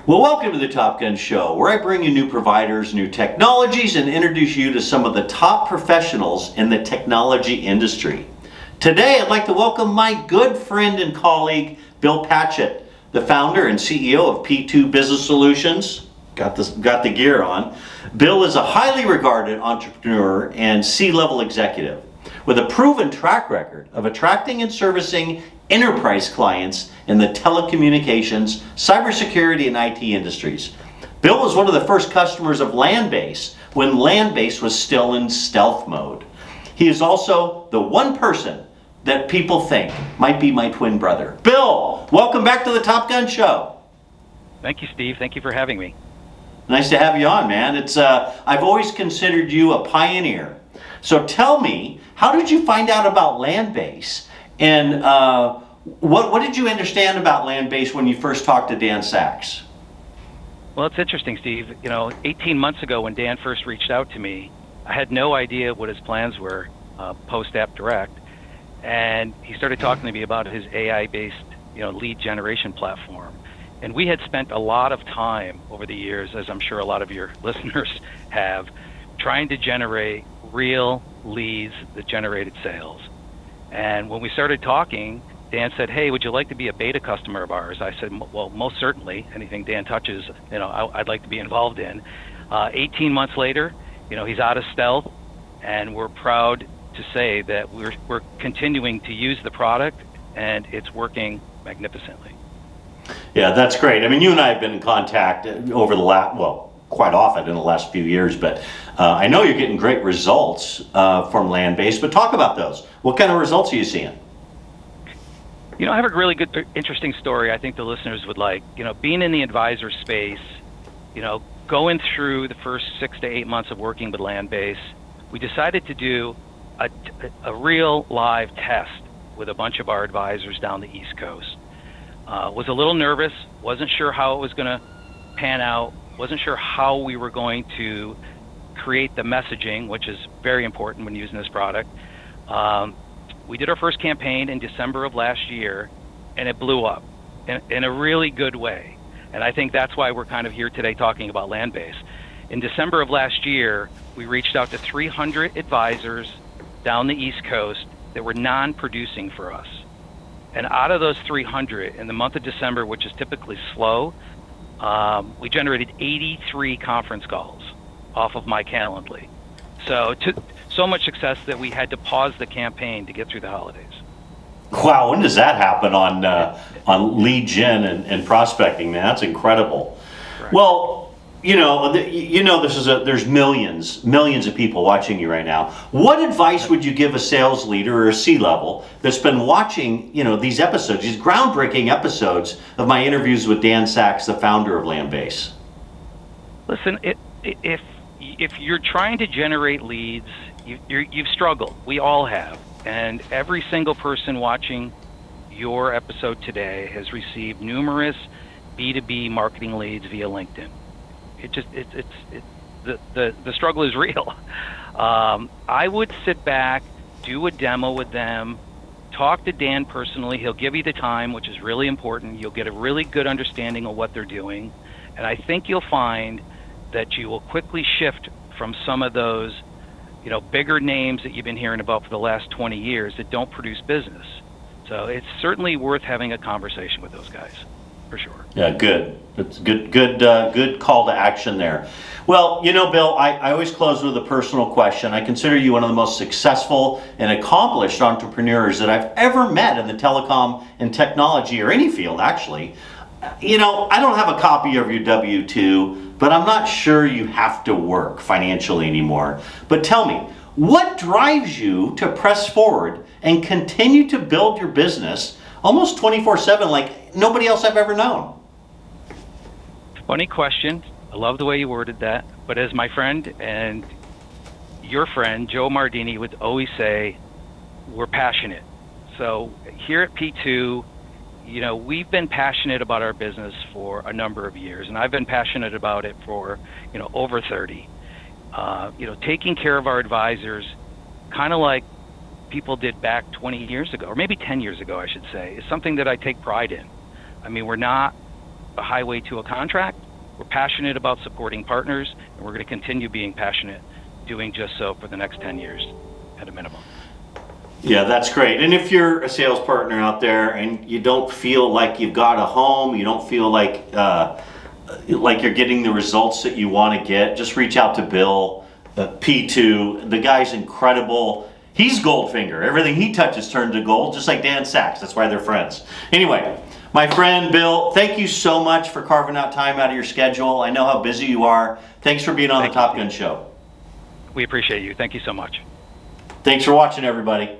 Well, welcome to the Top Gun Show, where I bring you new providers, new technologies, and introduce you to some of the top professionals in the technology industry. Today, I'd like to welcome my good friend and colleague, Bill Patchett, the founder and CEO of P2 Business Solutions. Got the gear on. Bill is a highly regarded entrepreneur and C-level executive with a proven track record of attracting and servicing enterprise clients in the telecommunications, cybersecurity, and IT industries. Bill was one of the first customers of Landbase when Landbase was still in stealth mode. He is also the one person that people think might be my twin brother. Bill, welcome back to the Top Gun Show. Thank you, Steve. Thank you for having me. Nice to have you on, man. I've always considered you a pioneer. So tell me, how did you find out about Landbase? And what did you understand about Landbase when you first talked to Dan Sachs? Well, it's interesting, Steve. 18 months ago when Dan first reached out to me, I had no idea what his plans were post-App Direct. And he started talking to me about his AI-based lead generation platform. And we had spent a lot of time over the years, as I'm sure a lot of your listeners have, trying to generate real leads that generated sales. And when we started talking, Dan said, "Hey, would you like to be a beta customer of ours?" I said, "Well, most certainly. Anything Dan touches, I'd like to be involved in." 18 months later, he's out of stealth, and we're proud to say that we're continuing to use the product, and it's working magnificently. Yeah, that's great. I mean, you and I have been in contact over quite often in the last few years, but I know you're getting great results from Landbase, but talk about those. What kind of results are you seeing? I have a really good, interesting story I think the listeners would like. Being in the advisor space, going through the first 6 to 8 months of working with Landbase, we decided to do a real live test with a bunch of our advisors down the East Coast. Was a little nervous, wasn't sure how it was going to pan out, wasn't sure how we were going to create the messaging, which is very important when using this product. We did our first campaign in December of last year, and it blew up in a really good way. And I think that's why we're kind of here today talking about Landbase. In December of last year, we reached out to 300 advisors down the East Coast that were non-producing for us. And out of those 300, in the month of December, which is typically slow, we generated 83 conference calls off of my Calendly. So much success that we had to pause the campaign to get through the holidays. Wow, when does that happen on lead gen and prospecting, man? That's incredible. Correct. Well, there's millions of people watching you right now. What advice would you give a sales leader or a C-level that's been watching, these episodes, these groundbreaking episodes of my interviews with Dan Sachs, the founder of Landbase? Listen, if you're trying to generate leads, you've struggled. We all have. And every single person watching your episode today has received numerous B2B marketing leads via LinkedIn. The struggle is real. I would sit back, do a demo with them, talk to Dan personally. He'll give you the time, which is really important. You'll get a really good understanding of what they're doing. And I think you'll find that you will quickly shift from some of those bigger names that you've been hearing about for the last 20 years that don't produce business. So it's certainly worth having a conversation with those guys, for sure. Yeah, good. It's good call to action there. Well, Bill, I always close with a personal question. I consider you one of the most successful and accomplished entrepreneurs that I've ever met in the telecom and technology or any field, actually. I don't have a copy of your W-2, but I'm not sure you have to work financially anymore. But tell me, what drives you to press forward and continue to build your business almost 24/7 like nobody else I've ever known? Funny question. I love the way you worded that. But as my friend and your friend, Joe Mardini, would always say, we're passionate. So here at P2, we've been passionate about our business for a number of years, and I've been passionate about it for, over 30. Taking care of our advisors, kind of like people did back 20 years ago, or maybe 10 years ago, I should say, is something that I take pride in. I mean, we're not a highway to a contract. We're passionate about supporting partners, and we're going to continue being passionate doing just so for the next 10 years at a minimum. Yeah, that's great. And if you're a sales partner out there and you don't feel like you've got a home, you don't feel like you're getting the results that you want to get, just reach out to Bill, P2. The guy's incredible. He's Goldfinger. Everything he touches turns to gold, just like Dan Sachs. That's why they're friends. Anyway, my friend Bill, thank you so much for carving out time out of your schedule. I know how busy you are. Thanks for being on the Top Gun Show. We appreciate you. Thank you so much. Thanks for watching, everybody.